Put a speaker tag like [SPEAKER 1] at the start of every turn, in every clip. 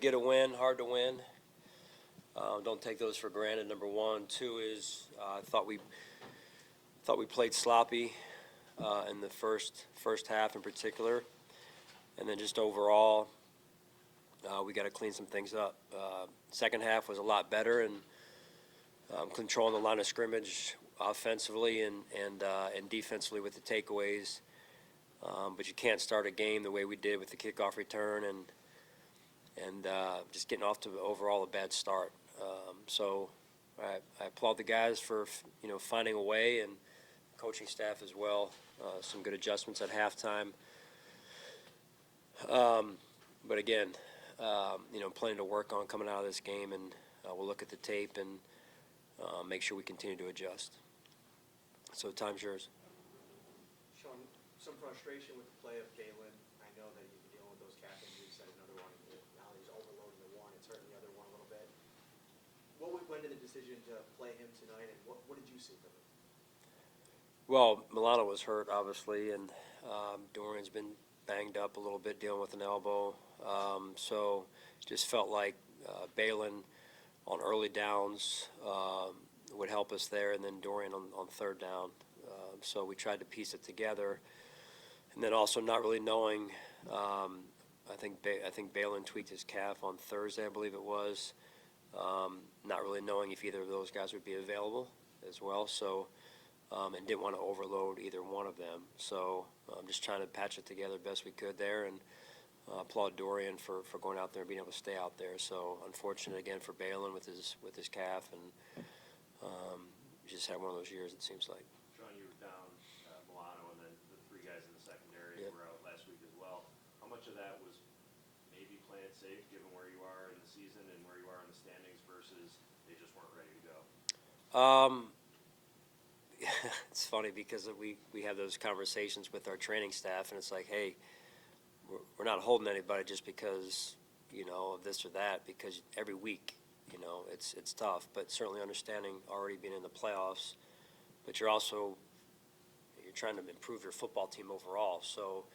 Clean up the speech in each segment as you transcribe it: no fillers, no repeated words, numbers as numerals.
[SPEAKER 1] get a win, hard to win. Don't take those for granted, number one. Two is I thought we played sloppy in the first half in particular. And then just overall, we got to clean some things up. Second half was a lot better, and controlling the line of scrimmage offensively and defensively with the takeaways. But you can't start a game the way we did with the kickoff return and just getting off to overall a bad start. So I applaud the guys for finding a way, and coaching staff as well. Some good adjustments at halftime. But again, plenty to work on coming out of this game, and we'll look at the tape and make sure we continue to adjust. So time's yours.
[SPEAKER 2] Sean, some frustration with the play of Galen. I know that you've been dealing with those calf injuries. Said another one. Now he's overloading the one. It's hurting the other one a little bit. What went into the decision to play him tonight, and what did you see from him?
[SPEAKER 1] Well, Milano was hurt, obviously, and Dorian's been banged up a little bit, dealing with an elbow. So just felt like Balin on early downs would help us there, and then Dorian on third down. So we tried to piece it together, and then also not really knowing. I think Balin tweaked his calf on Thursday, I believe it was. Not really knowing if either of those guys would be available as well. So. And didn't want to overload either one of them. So just trying to patch it together best we could there, and applaud Dorian for going out there and being able to stay out there. So unfortunate again for Balin with his calf, and just had one of those years, it seems like.
[SPEAKER 3] Sean, you were down Milano, and then the three guys in the secondary were out last week as well. How much of that was maybe playing it safe given where you are in the season and where you are in the standings versus they just weren't ready to go?
[SPEAKER 1] It's funny because we have those conversations with our training staff, and it's like, hey, we're not holding anybody just because of this or that, because every week it's tough. But certainly understanding already being in the playoffs, but you're trying to improve your football team overall. So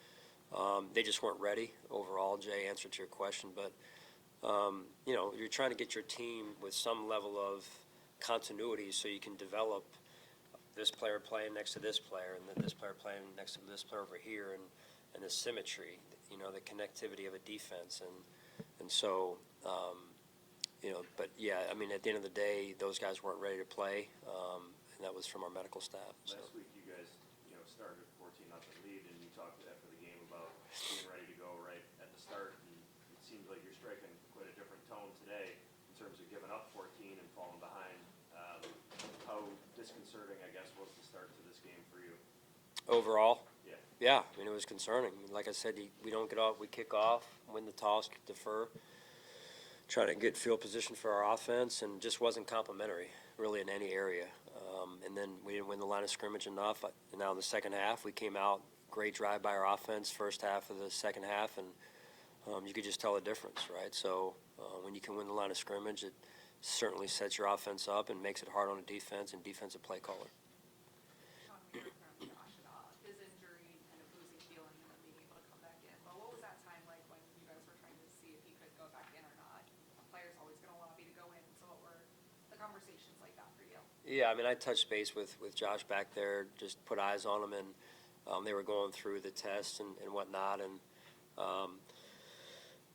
[SPEAKER 1] they just weren't ready overall. Jay answered to your question, but you're trying to get your team with some level of continuity so you can develop this player playing next to this player, and then this player playing next to this player over here, and the symmetry, the connectivity of a defense, and so, but yeah, I mean, at the end of the day, those guys weren't ready to play, and that was from our medical staff. So.
[SPEAKER 3] Last week, you guys, started a 14-0 lead, and you talked after the game about being ready to go right at the start, and it seems like you're striking quite a different tone today in terms of giving up 14 and falling behind. How disconcerting, I guess, was the start to this game for you?
[SPEAKER 1] Overall?
[SPEAKER 3] Yeah.
[SPEAKER 1] Yeah, I mean, it was concerning. Like I said, we don't get off, we kick off, win the toss, defer, try to get field position for our offense, and just wasn't complimentary, really, in any area. And then we didn't win the line of scrimmage enough. And now in the second half, we came out, great drive by our offense, first half of the second half, and you could just tell the difference, right? So when you can win the line of scrimmage, it certainly sets your offense up and makes it hard on a defense and defensive play caller.
[SPEAKER 4] His injury kind of losing feeling and then being able to come back in. But what was that time like when you guys were trying to see if he could go back in or not? A player's always going to want to be to go in. So what were the conversations like that for you?
[SPEAKER 1] Yeah, I mean, I touched base with Josh back there, just put eyes on him, and they were going through the tests and whatnot, and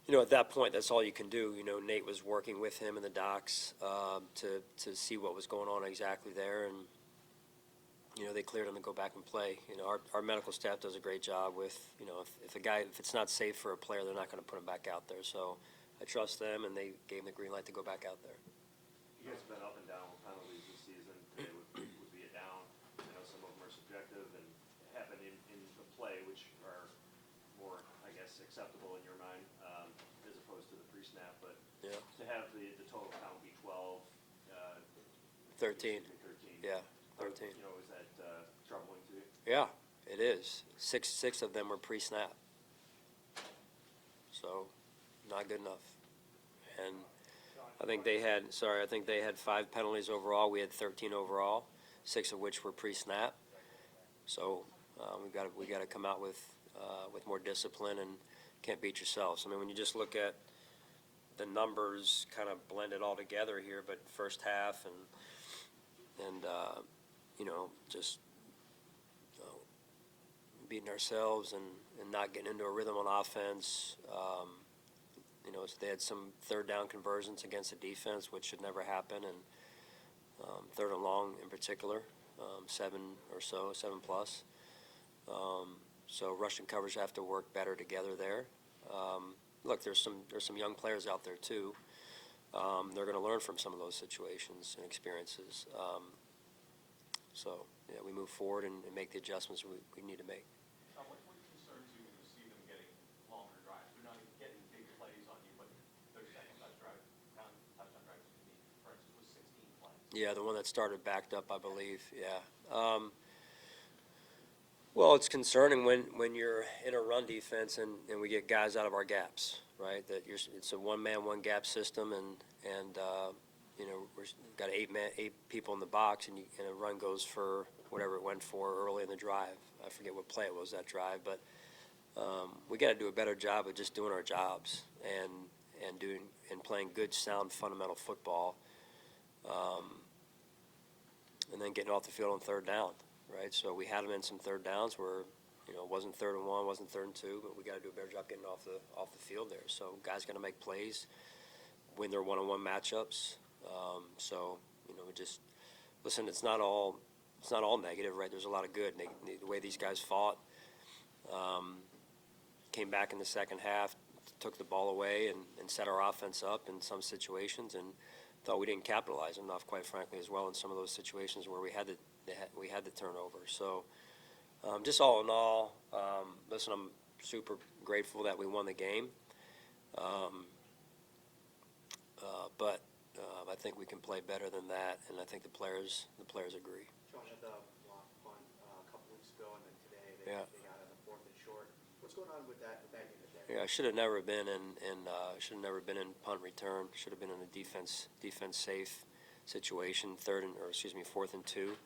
[SPEAKER 1] at that point, that's all you can do. Nate was working with him in the docs to see what was going on exactly there, and they cleared him to go back and play. Our medical staff does a great job with if it's not safe for a player, they're not going to put him back out there. So I trust them, and they gave him the green light to go back out there.
[SPEAKER 3] You guys have been up and down with penalties this season. Today would be a down. I know some of them are subjective and happen in the play, which are more, I guess, acceptable in your mind as opposed to the pre-snap. But
[SPEAKER 1] yeah.
[SPEAKER 3] To have the total count be 12,
[SPEAKER 1] 13.
[SPEAKER 3] 13.
[SPEAKER 1] Yeah, 13.
[SPEAKER 3] Is that troubling to you?
[SPEAKER 1] Yeah, it is. Six of them were pre-snap. So, not good enough. And I think they had 5 penalties overall. We had 13 overall, 6 of which were pre-snap. So we got to come out with more discipline, and can't beat yourselves. I mean, when you just look at the numbers kind of blended all together here, but first half and just beating ourselves and not getting into a rhythm on offense. So they had some third down conversions against the defense, which should never happen, and third and long in particular, 7 plus. So rush and coverage have to work better together there. Look, there's some young players out there too. They're going to learn from some of those situations and experiences. We move forward and make the adjustments we need to make.
[SPEAKER 5] What concerns you when you see them getting longer drives? They're not even getting big plays on you, but their second touchdown drive, for instance, was 16 plays.
[SPEAKER 1] Yeah, the one that started backed up, I believe. Yeah. Well, it's concerning when you're in a run defense and we get guys out of our gaps, right? It's a one-man, one-gap system, and we've got eight people in the box, and a run goes for whatever it went for early in the drive. I forget what play it was that drive, but we got to do a better job of just doing our jobs and playing good, sound, fundamental football, and then getting off the field on third down. Right, so we had them in some third downs where, it wasn't 3rd and 1, wasn't 3rd and 2, but we got to do a better job getting off the field there. So guys got to make plays, win their one-on-one matchups. We just listen. It's not all negative, right? There's a lot of good. The way these guys fought, came back in the second half, took the ball away, and set our offense up in some situations, and thought we didn't capitalize enough, quite frankly, as well in some of those situations where we had the turnover. So just all in all, listen, I'm super grateful that we won the game. But I think we can play better than that, and I think the players agree.
[SPEAKER 2] Sean had the block punt a couple weeks ago, and then today they
[SPEAKER 1] Yeah.
[SPEAKER 2] got on the 4th and short. What's going on with that unit there?
[SPEAKER 1] Yeah, I should have never been in punt return. Should have been in a defense safe situation. 4th and 2.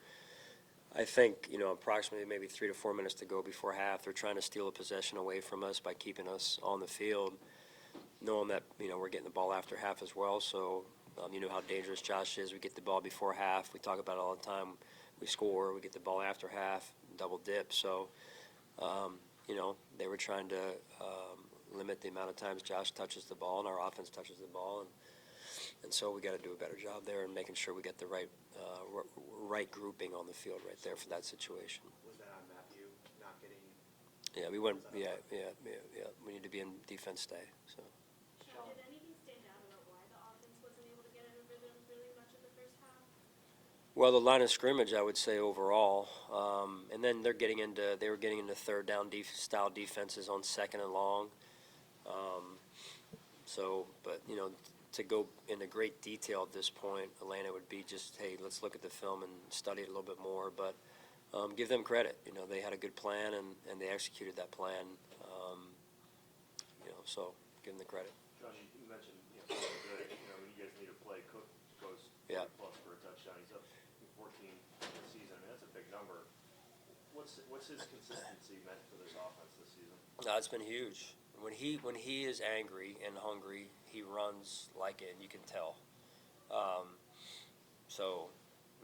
[SPEAKER 1] I think, approximately maybe 3 to 4 minutes to go before half, they're trying to steal a possession away from us by keeping us on the field, knowing that, we're getting the ball after half as well. So, you know how dangerous Josh is. We get the ball before half. We talk about it all the time. We score. We get the ball after half, double dip. So, they were trying to limit the amount of times Josh touches the ball and our offense touches the ball. And so we got to do a better job there and making sure we get the right grouping on the field right there for that situation.
[SPEAKER 2] Was that on Matthew not getting?
[SPEAKER 1] Yeah, we went. Yeah. We need to be in defense stay. So.
[SPEAKER 6] Sean, did anything stand out about why the offense wasn't able to get in a rhythm really much in the first half?
[SPEAKER 1] Well, the line of scrimmage, I would say overall, and then they were getting into third down style defenses on 2nd and long. But to go into great detail at this point, Atlanta would be just, hey, let's look at the film and study it a little bit more. But give them credit. They had a good plan and they executed that plan. So give them the credit.
[SPEAKER 3] John, you mentioned, something good, when you guys need to play, Cook goes 40 plus for a touchdown. He's up 14 this season. I mean, that's a big number. What's his consistency meant for this offense this season?
[SPEAKER 1] It's been huge. When he is angry and hungry, he runs like it, and you can tell.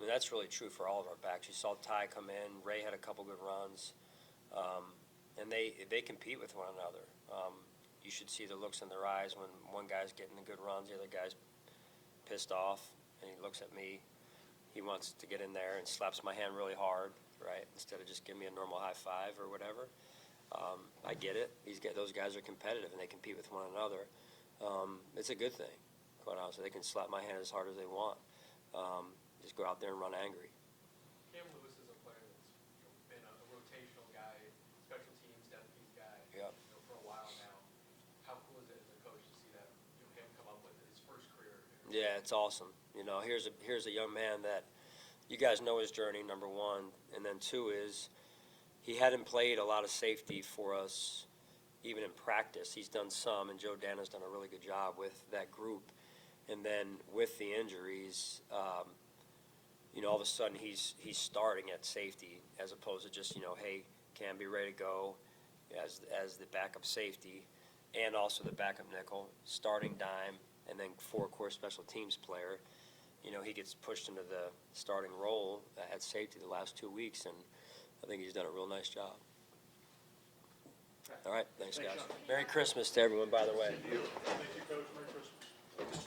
[SPEAKER 1] That's really true for all of our backs. You saw Ty come in. Ray had a couple good runs, and they compete with one another. You should see the looks in their eyes when one guy's getting the good runs, the other guy's pissed off, and he looks at me. He wants to get in there and slaps my hand really hard, right, instead of just giving me a normal high five or whatever. I get it. Those guys are competitive, and they compete with one another. It's a good thing, quite honestly. They can slap my hand as hard as they want. Just go out there and run angry.
[SPEAKER 5] Cam Lewis is a player that's been a rotational guy, special teams, depth piece guy
[SPEAKER 1] Yep.
[SPEAKER 5] For a while now. How cool is it as a coach to see that him come up with his first career?
[SPEAKER 1] Yeah, it's awesome. Here's a young man that you guys know his journey, number one, and then two is he hadn't played a lot of safety for us, even in practice. He's done some, and Joe Dana's done a really good job with that group. And then with the injuries, all of a sudden he's starting at safety as opposed to just hey, Cam, be ready to go as the backup safety, and also the backup nickel, starting dime, and then four-core special teams player. You know, he gets pushed into the starting role at safety the last 2 weeks, and I think he's done a real nice job. All right, thanks, guys. Merry Christmas to everyone, by the way.
[SPEAKER 7] Thank you, Coach. Merry Christmas.